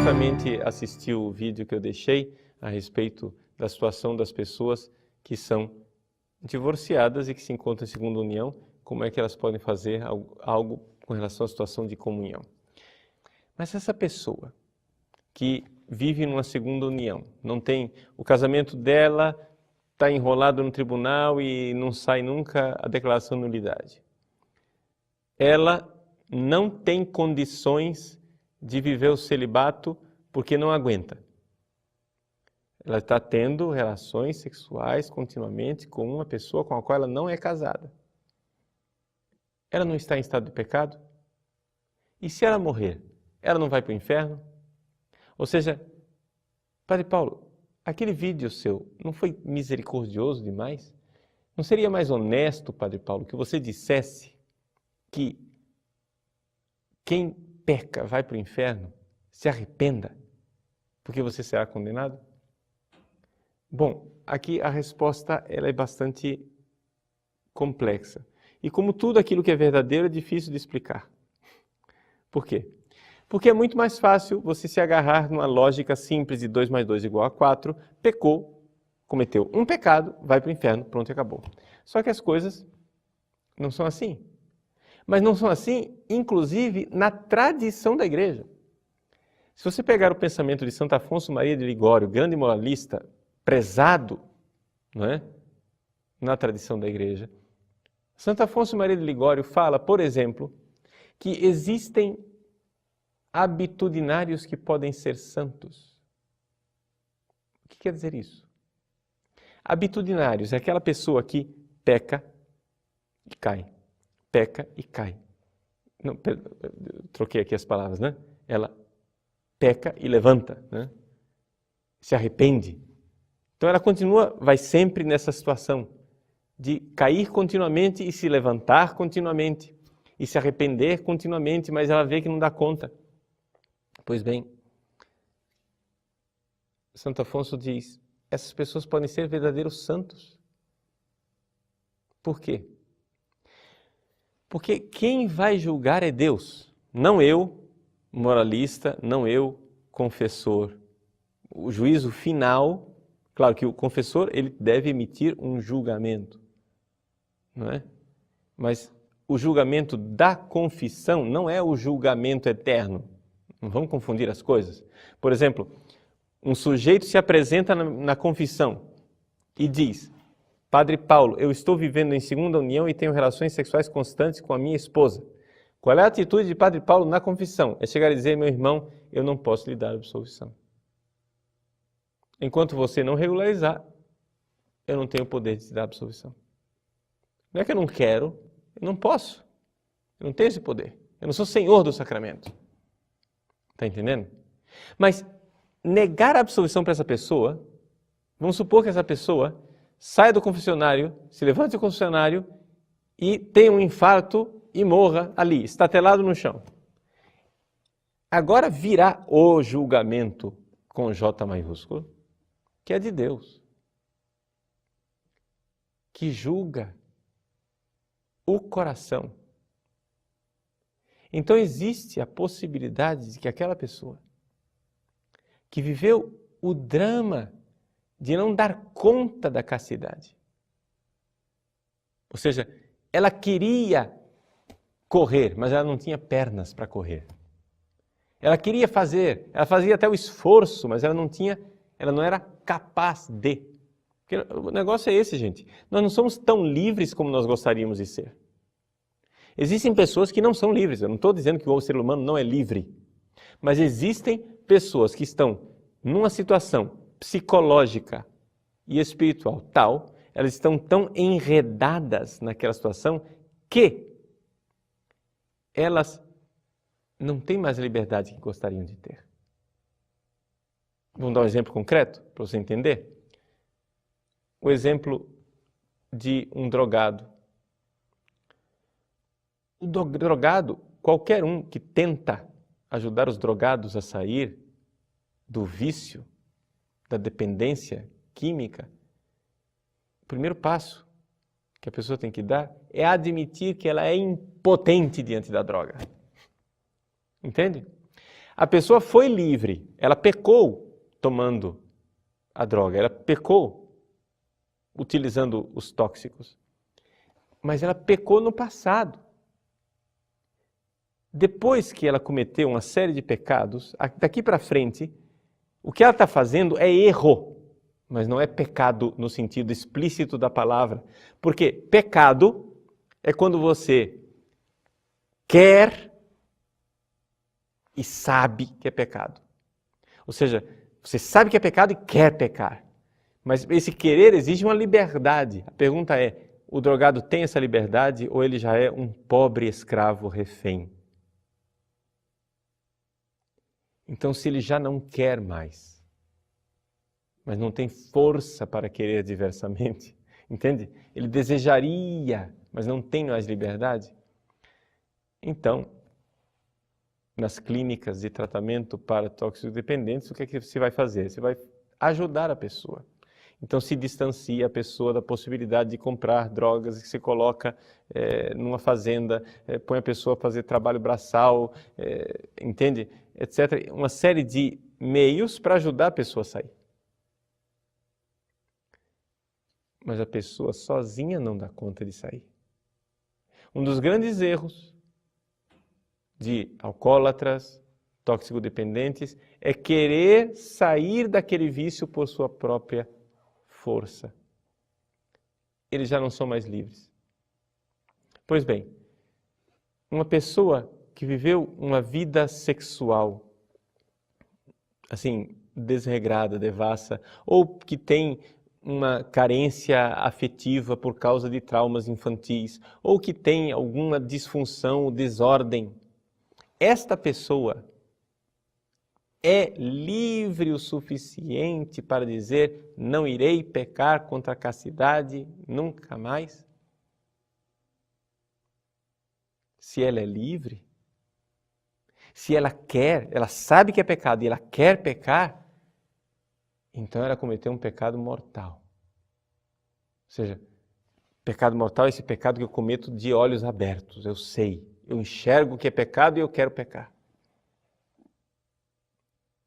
atentamente assistiu o vídeo que eu deixei a respeito da situação das pessoas que são divorciadas e que se encontram em segunda união, como é que elas podem fazer algo com relação à situação de comunhão. Mas essa pessoa que vive numa segunda união, não tem, o casamento dela está enrolado no tribunal e não sai nunca a declaração de nulidade. Ela não tem condições de viver o celibato porque não aguenta. Ela está tendo relações sexuais continuamente com uma pessoa com a qual ela não é casada. Ela não está em estado de pecado? E se ela morrer, ela não vai para o inferno? Ou seja, Padre Paulo, aquele vídeo seu não foi misericordioso demais? Não seria mais honesto, Padre Paulo, que você dissesse que quem peca vai para o inferno, se arrependa, porque você será condenado? Bom, aqui a resposta ela é bastante complexa. E como tudo aquilo que é verdadeiro é difícil de explicar. Por quê? Porque é muito mais fácil você se agarrar numa lógica simples de 2 mais 2 igual a 4, pecou, cometeu um pecado, vai para o inferno, pronto e acabou. Só que as coisas não são assim. Mas não são assim, inclusive, na tradição da igreja. Se você pegar o pensamento de Santo Afonso Maria de Ligório, grande moralista, prezado, não é? Na tradição da igreja, Santo Afonso Maria de Ligório fala, por exemplo, que existem habitudinários que podem ser santos. O que quer dizer isso? Habitudinários é aquela pessoa que peca e cai. Peca e cai. Não, troquei aqui as palavras, né? Ela peca e levanta, né? Se arrepende. Então ela continua, vai sempre nessa situação de cair continuamente e se levantar continuamente e se arrepender continuamente, mas ela vê que não dá conta. Pois bem, Santo Afonso diz, essas pessoas podem ser verdadeiros santos. Por quê? Porque quem vai julgar é Deus, não eu, moralista, não eu, confessor. O juízo final, claro que o confessor ele deve emitir um julgamento, não é? Mas o julgamento da confissão não é o julgamento eterno. Não vamos confundir as coisas. Por exemplo, um sujeito se apresenta na confissão e diz, Padre Paulo, eu estou vivendo em segunda união e tenho relações sexuais constantes com a minha esposa. Qual é a atitude de Padre Paulo na confissão? É chegar a dizer, meu irmão, eu não posso lhe dar absolvição. Enquanto você não regularizar, eu não tenho poder de te dar absolvição. Não é que eu não quero, eu não posso. Eu não tenho esse poder. Eu não sou senhor do sacramento. Está entendendo? Mas negar a absolvição para essa pessoa, vamos supor que essa pessoa saia do confessionário, se levante do confessionário e tenha um infarto e morra ali, estatelado no chão. Agora virá o julgamento com J maiúsculo, que é de Deus, que julga o coração. Então existe a possibilidade de que aquela pessoa que viveu o drama de não dar conta da castidade, ou seja, ela queria correr, mas ela não tinha pernas para correr. Ela queria fazer, ela fazia até o esforço, mas ela não era capaz de. Porque o negócio é esse, gente. Nós não somos tão livres como nós gostaríamos de ser. Existem pessoas que não são livres. Eu não estou dizendo que o ser humano não é livre. Mas existem pessoas que estão numa situação psicológica e espiritual tal, elas estão tão enredadas naquela situação que elas não têm mais a liberdade que gostariam de ter. Vamos dar um exemplo concreto para você entender? O exemplo de um drogado. O drogado, qualquer um que tenta ajudar os drogados a sair do vício, da dependência química, o primeiro passo que a pessoa tem que dar é admitir que ela é impotente diante da droga. Entende? A pessoa foi livre, ela pecou tomando a droga, ela pecou utilizando os tóxicos, mas ela pecou no passado. Depois que ela cometeu uma série de pecados, daqui para frente, o que ela está fazendo é erro, mas não é pecado no sentido explícito da palavra. Porque pecado é quando você quer e sabe que é pecado. Ou seja, você sabe que é pecado e quer pecar. Mas esse querer exige uma liberdade. A pergunta é, o drogado tem essa liberdade ou ele já é um pobre escravo refém? Então, se ele já não quer mais, mas não tem força para querer diversamente, entende? Ele desejaria, mas não tem mais liberdade. Então, nas clínicas de tratamento para toxicodependentes, o que é que você vai fazer? Você vai ajudar a pessoa. Então, se distancia a pessoa da possibilidade de comprar drogas que você coloca numa fazenda, põe a pessoa a fazer trabalho braçal, entende? Etc. Uma série de meios para ajudar a pessoa a sair. Mas a pessoa sozinha não dá conta de sair. Um dos grandes erros de alcoólatras, toxicodependentes, é querer sair daquele vício por sua própria força. Eles já não são mais livres. Pois bem, uma pessoa que viveu uma vida sexual, assim, desregrada, devassa, ou que tem uma carência afetiva por causa de traumas infantis, ou que tem alguma disfunção, desordem, esta pessoa é livre o suficiente para dizer: não irei pecar contra a castidade nunca mais? Se ela é livre, se ela quer, ela sabe que é pecado e ela quer pecar, então ela cometeu um pecado mortal. Ou seja, pecado mortal é esse pecado que eu cometo de olhos abertos, eu sei, eu enxergo que é pecado e eu quero pecar.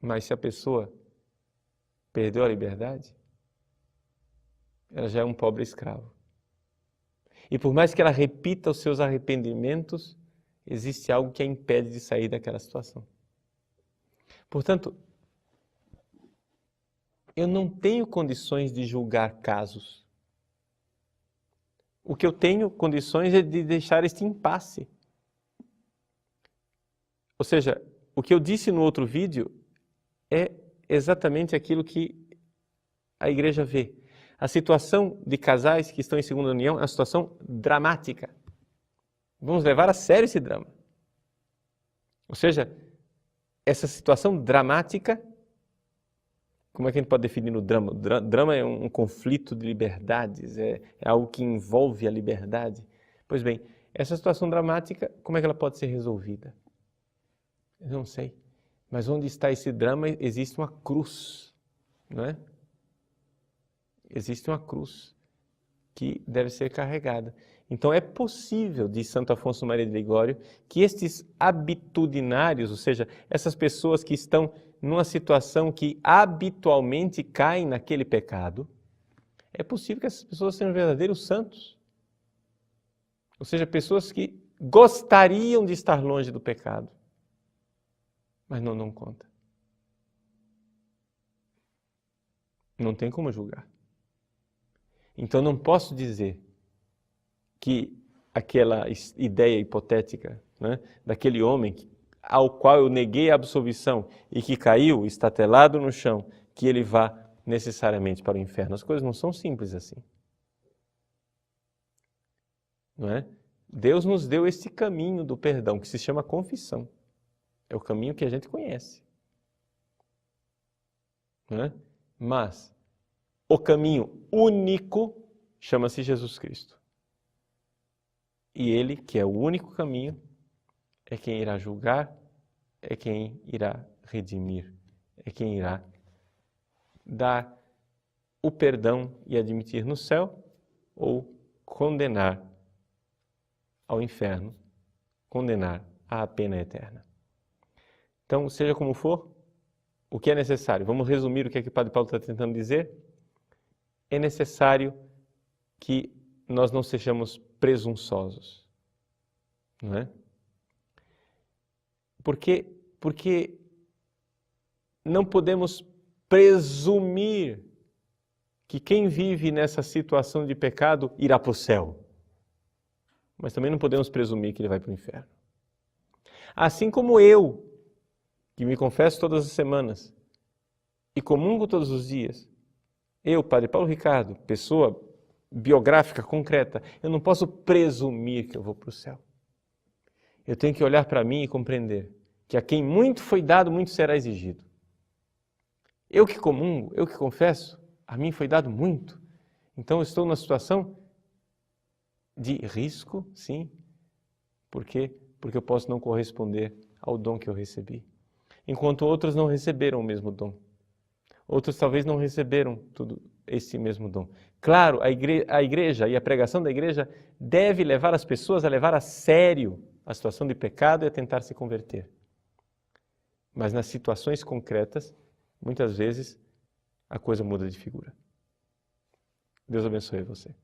Mas se a pessoa perdeu a liberdade, ela já é um pobre escravo. E por mais que ela repita os seus arrependimentos, existe algo que a impede de sair daquela situação. Portanto, eu não tenho condições de julgar casos. O que eu tenho condições é de deixar este impasse. Ou seja, o que eu disse no outro vídeo é exatamente aquilo que a igreja vê. A situação de casais que estão em segunda união é uma situação dramática. Vamos levar a sério esse drama. Ou seja, essa situação dramática, como é que a gente pode definir o drama? O drama é um conflito de liberdades, é algo que envolve a liberdade. Pois bem, essa situação dramática, como é que ela pode ser resolvida? Eu não sei. Mas onde está esse drama, existe uma cruz, não é? Existe uma cruz que deve ser carregada. Então é possível, diz Santo Afonso Maria de Ligório, que estes habitudinários, ou seja, essas pessoas que estão numa situação que habitualmente caem naquele pecado, é possível que essas pessoas sejam verdadeiros santos. Ou seja, pessoas que gostariam de estar longe do pecado, mas não dão conta. Não tem como julgar. Então não posso dizer que aquela ideia hipotética, né, daquele homem ao qual eu neguei a absolvição e que caiu estatelado no chão, que ele vá necessariamente para o inferno. As coisas não são simples assim. Não é? Deus nos deu este caminho do perdão, que se chama confissão. É o caminho que a gente conhece. Não é? Mas o caminho único chama-se Jesus Cristo. E Ele, que é o único caminho, é quem irá julgar, é quem irá redimir, é quem irá dar o perdão e admitir no céu ou condenar ao inferno, condenar à pena eterna. Então, seja como for, o que é necessário? Vamos resumir o que é que o Padre Paulo está tentando dizer? É necessário que nós não sejamos presunçosos, não é? Porque não podemos presumir que quem vive nessa situação de pecado irá para o céu. Mas também não podemos presumir que ele vai para o inferno. Assim como eu, que me confesso todas as semanas e comungo todos os dias, eu, Padre Paulo Ricardo, pessoa biográfica, concreta, eu não posso presumir que eu vou para o céu. Eu tenho que olhar para mim e compreender que a quem muito foi dado, muito será exigido. Eu que comungo, eu que confesso, a mim foi dado muito. Então eu estou numa situação de risco, sim. Por quê? Porque eu posso não corresponder ao dom que eu recebi. Enquanto outros não receberam o mesmo dom. Outros talvez não receberam tudo esse mesmo dom. Claro, a igreja e a pregação da igreja deve levar as pessoas a levar a sério a situação de pecado e a tentar se converter. Mas nas situações concretas, muitas vezes, a coisa muda de figura. Deus abençoe você.